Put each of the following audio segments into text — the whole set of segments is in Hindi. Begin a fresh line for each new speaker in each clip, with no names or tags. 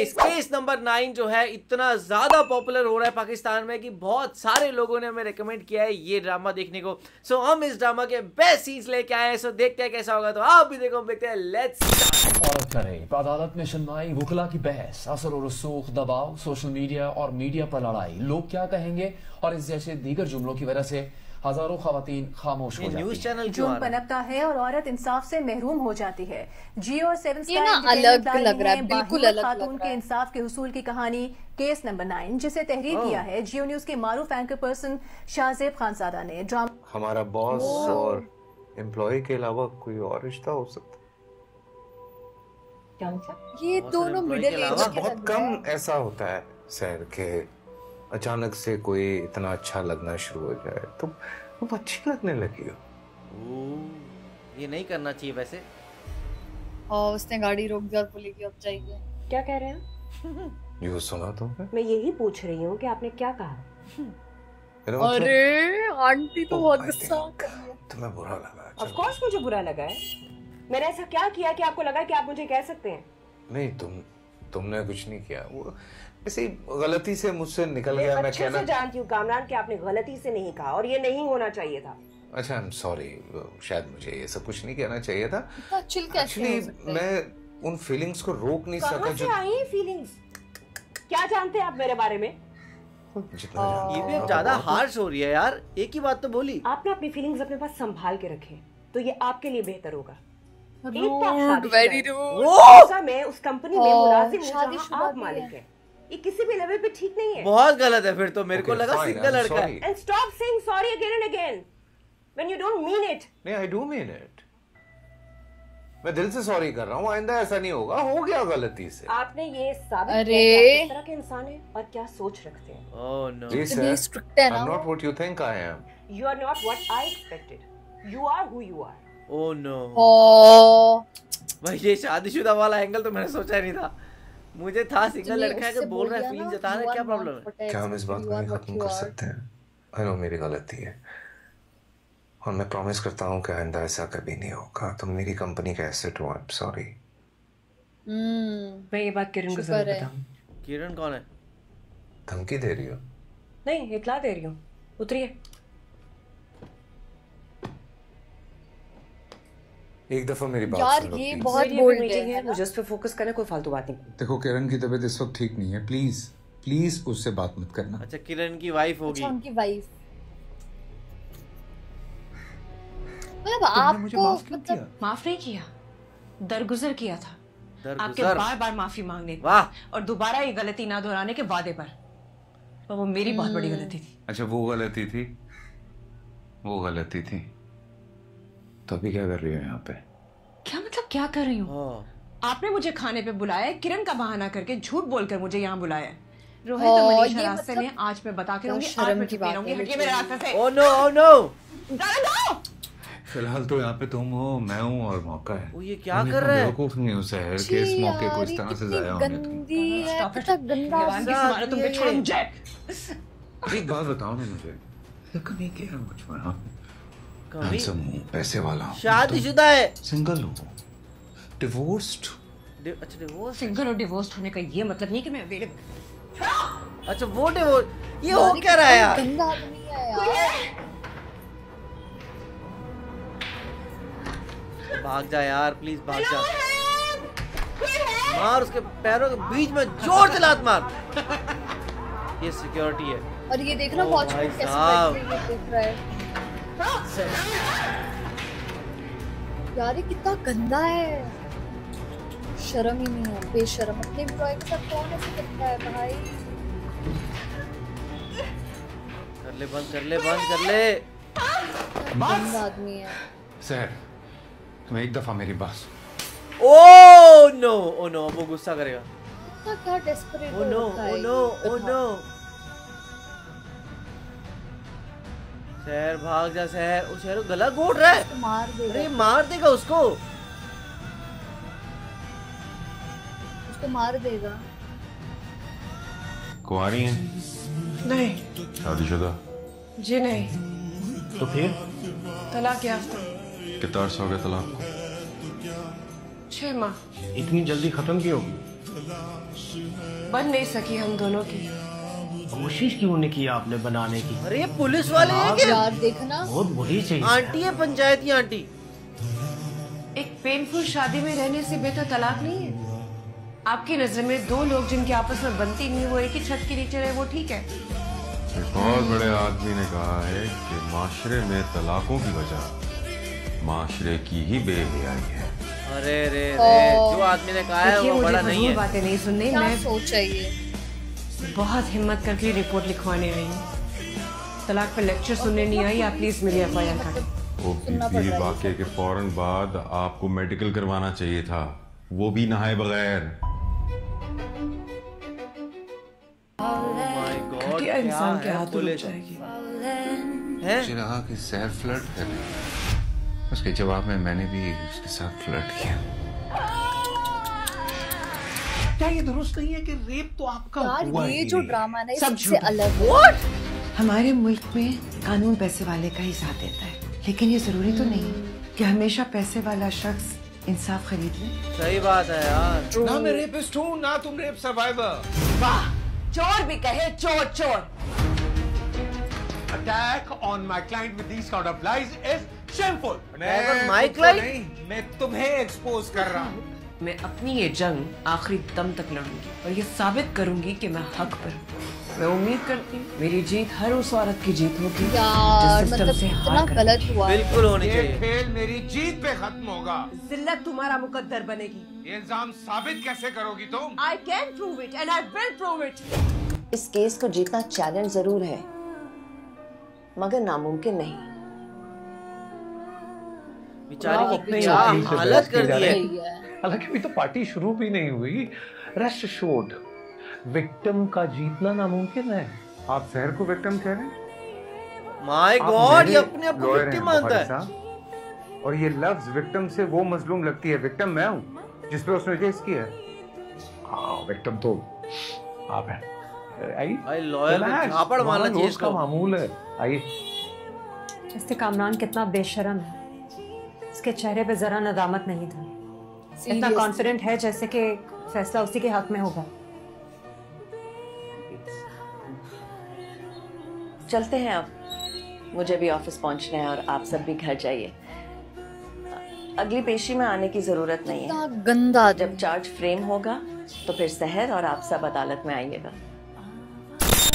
गाइस केस नंबर 9 जो है इतना ज्यादा पॉपुलर हो रहा है पाकिस्तान में कि बहुत सारे लोगों ने हमें रेकमेंड किया है ये ड्रामा देखने को। सो हम इस ड्रामा के बेस्ट सीन्स लेके आए हैं। सो देखते हैं कैसा होगा, तो आप भी देखो, देखते हैं। लेट्स
औरत करे अदालत में सुनवाई, वकला की बहस, असर और रसूख, दबाव, सोशल मीडिया और मीडिया पर लड़ाई, लोग क्या कहेंगे और इस जैसे दीगर जुमलों की वजह से हजारों खवातीन खामोश हो जाती
हैं।
जुर्म पनपता है और औरत इंसाफ से महरूम हो जाती है। जियो और 7
ये ना अलग लग रहा है, बिल्कुल अलग
खातून के इंसाफ के हुसूल की कहानी केस नंबर 9, जिसे तहरीर किया है जियो न्यूज के मारूफ एंकर पर्सन शाहजेब खानजादा ने।
हमारा बॉस और एम्प्लॉय के अलावा कोई और रिश्ता हो सकता है?
ये दोनों मिडिल एज के
बहुत कम ऐसा होता है सर के अचानक से कोई इतना अच्छा लगना शुरू हो जाए तो वो अच्छी लगने लगी हो।
ये नहीं करना चाहिए वैसे।
और उसने गाड़ी रोक दी और बोली कि अब चाहिए।
क्या कह रहे हैं?
ये सुना तुमने?
मैं यही पूछ रही हूँ कि आपने क्या कहा।
अरे आंटी तो बहुत गुस्सा कर रही है।
तुम्हें बुरा लगा?
ऑफ कोर्स मुझे बुरा लगा है। मैंने ऐसा क्या किया कि आपको लगा कि आप मुझे कह सकते हैं?
नहीं, तुमने कुछ नहीं किया, वो ऐसे गलती से मुझसे निकल गया। मैं
अच्छे से जानती हूँ कामरान कि आपने गलती से नहीं कहा और ये नहीं होना चाहिए था।
अच्छा, आई एम सॉरी, शायद मुझे ये सब कुछ नहीं कहना चाहिए था।
एक्चुअली
मैं उन फीलिंग्स को रोक नहीं सका।
जो आई फीलिंग्स क्या जानते हैं आप मेरे बारे में?
ये भी अब ज्यादा हार्श हो रही है यार। एक ही बात तो बोली।
आपने अपनी फीलिंग्स अपने पास संभाल के रखे तो ये आपके लिए बेहतर होगा। मैं उस कंपनी में मुलाजिम हूं जहां आप मालिक हैं। ये किसी भी लेवल पे ठीक नहीं है।
बहुत गलत है फिर तो। मेरे को लगा सिंगल लड़का है।
And stop saying sorry again and again when you don't mean it.
नहीं, आई डू मीन इट। मैं दिल से सॉरी कर रहा हूँ, आइंदा ऐसा नहीं होगा। हो गया गलती से।
आपने ये साबित किया कि किस तरह के इंसान हैं और क्या सोच रखते हैं।
ओह नो,
इतनी स्ट्रिक्ट है ना।
I'm not what you think I am.
You are not what I expected. You are who you are.
Oh no.
भाई
ये शादीशुदा वाला एंगल तो मैंने सोचा नहीं था। मुझे था सिंगल लड़का है जो बोल रहा है, फीलिंग जता रहा है, क्या प्रॉब्लम है?
क्या हम इस बात को नहीं खत्म कर सकते हैं? आई नो मेरी गलती है और मैं प्रॉमिस करता हूँ कि आइंदा ऐसा कभी नहीं होगा। तुम मेरी कंपनी का एसेट हो। I am sorry.
मैं ये बात किरण को जरूर बताऊं।
किरण कौन है?
धमकी दे रही हो?
नहीं, इतला दे रही हूँ। उतरिए।
एक दफा मेरी बात
यार
सुनो
ये
please।
बहुत बोल्ड
है। मुझे उस पे फोकस करना, कोई फालतू बात नहीं।
देखो किरण की तबीयत इस वक्त ठीक नहीं है, प्लीज प्लीज उससे बात मत करना।
अच्छा, किरण की वाइफ होगी।
अच्छा, उनकी वाइफ। मतलब आपको मतलब
माफ नहीं किया, दरगुजर किया था। आपके बार बार माफी मांगने और दोबारा ये गलती ना दोहराने के वादे पर। और वो मेरी बहुत बड़ी गलती थी।
अच्छा, वो गलती थी, वो गलती थी। तो अभी क्या कर रही हो यहाँ पे?
क्या मतलब क्या कर रही हूँ? आपने मुझे खाने पे बुलाया है, किरण का बहाना करके झूठ बोलकर मुझे यहाँ बुलाया है। रोहित और मनीषा रास्ते में, आज मैं बता के रहूंगी।
शर्म की बात है।
हटिए मेरे रास्ते से।
Oh no, oh no.
फिलहाल तो यहाँ पे तुम हो, मैं हूँ और मौका है।
वो ये क्या कर रहा है?
बेवकूफ नहीं हो शहर के इस मौके को इस तरह से जाया होने तुम।
गंदी है, कितना गंदा।
तुम पे छोड़ मुझे।
एक बात बताओ ना मुझे, कभी क्या मुझ पर?
हैंडसम हूँ, पैसे वाला हूँ,
शादीशुदा है,
सिंगल हूँ, डिवोर्स्ड।
अच्छा डिवोर्स।
सिंगल और डिवोर्स्ड होने का ये मतलब नहीं कि मैं अवेलेबल।
अच्छा वो डिवोर्स। ये हो क्या रहा है यार?
गंदा आदमी है यार।
भाग जा यार, प्लीज भाग जा। मार उसके पैरों के बीच में, जोर से लात मार। ये सिक्योरिटी है।
और ये देख लो वॉचमैन कैसे बैठ के देख रहा है। यार ये कितना गंदा है, शर्म ही नहीं है, बेशर्म। अपने एम्प्लॉय के साथ कौन ऐसे करता है भाई?
कर ले बंद, कर ले बंद, कर ले।
गंदा आदमी है।
सर तुम एक दफा मेरी बात।
ओह नो, ओह नो, वो गुस्सा करेगा।
कितना क्या desperate
oh no, oh no, oh no. शहर भाग जा, शहर। उस शहर को गला घोट रहा है।
मार देगा।
अरे मार देगा उसको,
उसको मार देगा।
कुंवारी हैं?
नहीं।
शादीशुदा?
जी नहीं।
तो फिर
तलाक याफ्ता।
कितना अर्सा हो गया तलाक को?
6 माह।
इतनी जल्दी खत्म क्यों होगी?
बन नहीं सकी हम दोनों की।
कोशिश क्यों नहीं की आपने बनाने की?
अरे ये पुलिस वाले हैं क्या?
यार देखना,
बहुत बुरी चीज।
आंटी है, पंचायती आंटी।
एक पेनफुल शादी में रहने से बेहतर तलाक नहीं है? आपकी नजर में दो लोग जिनके आपस में बनती नहीं वो एक ही छत के नीचे रहे, वो ठीक है?
एक बहुत बड़े आदमी ने कहा है कि माशरे में तलाकों की वजह माशरे की ही बेहयाई है।
अरे रे रे, जो आदमी ने कहा है वो बड़ा नहीं है।
बातें नहीं सुननी।
मैं सोचा ये
बहुत हिम्मत करके रिपोर्ट लिखवाने आई हूँ। तलाक पे लेक्चर सुनने नहीं आई। आप प्लीज मेरी FIR करें।
वो बीबी वाकये के फौरन बाद आपको मेडिकल करवाना चाहिए था, वो भी नहाए बगैर।
घटिया इंसान के हाथ रुक जाएगी।
मुझे लगा कि सैर फ्लर्ट कर रही है। उसके जवाब में मैंने भी उसके साथ फ्लर्ट किया।
क्या ये दुरुस्त नहीं है कि रेप तो आपका हुआ
ये
ही
जो
नहीं।
ड्रामा है
सब
सबसे अलग है।
हमारे मुल्क में कानून पैसे वाले का ही साथ देता है, लेकिन ये जरूरी तो नहीं कि हमेशा पैसे वाला शख्स इंसाफ खरीद ले।
सही बात है यार।
ना मैं रेपिस्ट हूँ ना तुम रेप सर्वाइवर।
वाह, चोर भी कहे चोर चोर।
Attack on my client with these kind of lies is shameful. मैं तुम्हें एक्सपोज कर रहा हूँ।
मैं अपनी ये जंग आखिरी दम तक लड़ूंगी और ये साबित करूंगी कि मैं हक पर हूँ। मैं उम्मीद करती हूँ मेरी जीत हर उस औरत की जीत होगी
यार,
जो सिस्टम
मतलब
से
इतना
हार कर।
गलत हुआ।
बिल्कुल होनी
ये
चाहिए।
खेल मेरी जीत पे खत्म होगा।
जिल्लत तुम्हारा मुकद्दर बनेगी।
ये इल्जाम साबित कैसे करोगी तुम?
I can prove it and I will prove it.
इस केस को जीतना चैलेंज जरूर है, मगर नामुमकिन नहीं।
बेचारी की क्या हालत कर दी है।
हालांकि अभी तो पार्टी शुरू भी नहीं हुई। रेस्ट एश्योर्ड, विक्टिम का जीतना नामुमकिन है।
आप जहर को विक्टिम कह रहे हैं?
माय गॉड, ये अपने आप को विक्टिम मानता है।
और ये लफ्ज विक्टिम से वो मजलूम लगती है। विक्टिम मैं हूँ जिस पे उसने केस किया।
हाँ, विक्टिम तो आप हैं।
भाई लॉयर को झापड़ मारना चाहिए इसको।
मामूल है। आइए।
इससे कामरान कितना बेशर्म है। इसके चेहरे पे जरा नदामत नहीं था। इतना कॉन्फिडेंट है जैसे कि फैसला उसी के हक में होगा।
चलते हैं अब, मुझे भी ऑफिस पहुंचना है और आप सब भी घर जाइए। अगली पेशी में आने की जरूरत नहीं है।
गंदा
जब चार्ज फ्रेम होगा तो फिर सहर और आप सब अदालत में आइएगा।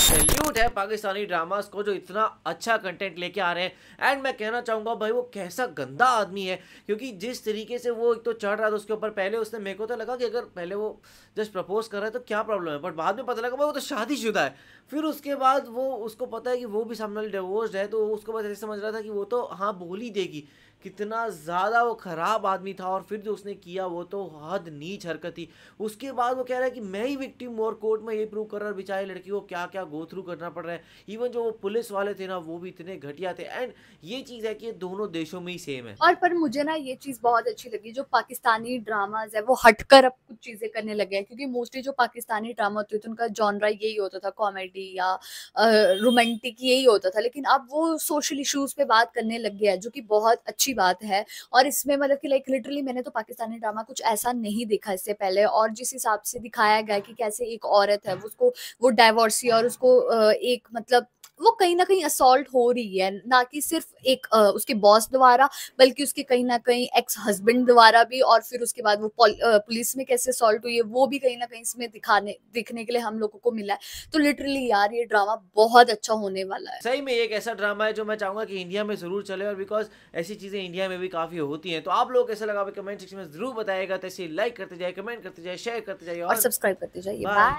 सैल्यूट है पाकिस्तानी ड्रामास को जो इतना अच्छा कंटेंट लेके आ रहे हैं। एंड मैं कहना चाहूंगा भाई वो कैसा गंदा आदमी है, क्योंकि जिस तरीके से वो एक तो चढ़ रहा था उसके ऊपर। पहले उसने, मेरे को तो लगा कि अगर पहले वो जस्ट प्रपोज कर रहा है तो क्या प्रॉब्लम है, बट बाद में पता लगा भाई वो तो शादीशुदा है। फिर उसके बाद वो, उसको पता है कि वो भी सामने वाली डिवोर्स्ड है, तो उसको बस ऐसे समझ रहा था कि वो तो हाँ बोल ही देगी। कितना ज़्यादा वो ख़राब आदमी था। और फिर जो उसने किया वो तो हद नीच हरकत थी। उसके बाद वो कह रहा है कि मैं ही विक्टिम हूँ और कोर्ट में ये प्रूव कर रहा है बेचारी लड़की को क्या क्या गो थ्रू करना पड़ रहा है। इवन जो वो पुलिस वाले थे ना वो भी इतने घटिया थे। एंड ये चीज़ है कि ये दोनों देशों में ही सेम है।
और पर मुझे ना ये चीज़ बहुत अच्छी लगी, जो पाकिस्तानी ड्रामाज है वो हटकर अब कुछ चीज़ें करने लगे हैं। क्योंकि मोस्टली जो पाकिस्तानी ड्रामा होते थे उनका जॉनरा यही होता था, कॉमेडी या रोमांटिक यही होता था। लेकिन अब वो सोशल इश्यूज पे बात करने लग गया है, जो कि बहुत अच्छी बात है। और इसमें मतलब कि लाइक लिटरली मैंने तो पाकिस्तानी ड्रामा कुछ ऐसा नहीं देखा इससे पहले। और जिस हिसाब से दिखाया गया कि कैसे एक औरत है उसको, वो डाइवोर्सी और उसको एक मतलब वो कहीं ना कहीं असॉल्ट हो रही है, ना कि सिर्फ एक उसके बॉस द्वारा, बल्कि उसके कहीं ना कहीं एक्स हस्बैंड द्वारा भी। और फिर उसके बाद वो पुलिस में कैसे असॉल्ट हुई है वो भी कहीं ना कहीं इसमें दिखने के लिए हम लोगों को मिला है। तो लिटरली यार ये ड्रामा बहुत अच्छा होने वाला है।
सही में एक ऐसा ड्रामा है जो मैं चाहूंगा कि इंडिया में जरूर चले, और बिकॉज ऐसी चीजें इंडिया में भी काफी होती हैं। तो आप लोग कैसा लगा कमेंट सेक्शन में जरूर बताइएगा। तो ऐसे लाइक करते जाइए, कमेंट करते जाइए, शेयर करते जाइए
और सब्सक्राइब करते जाइए। बाय।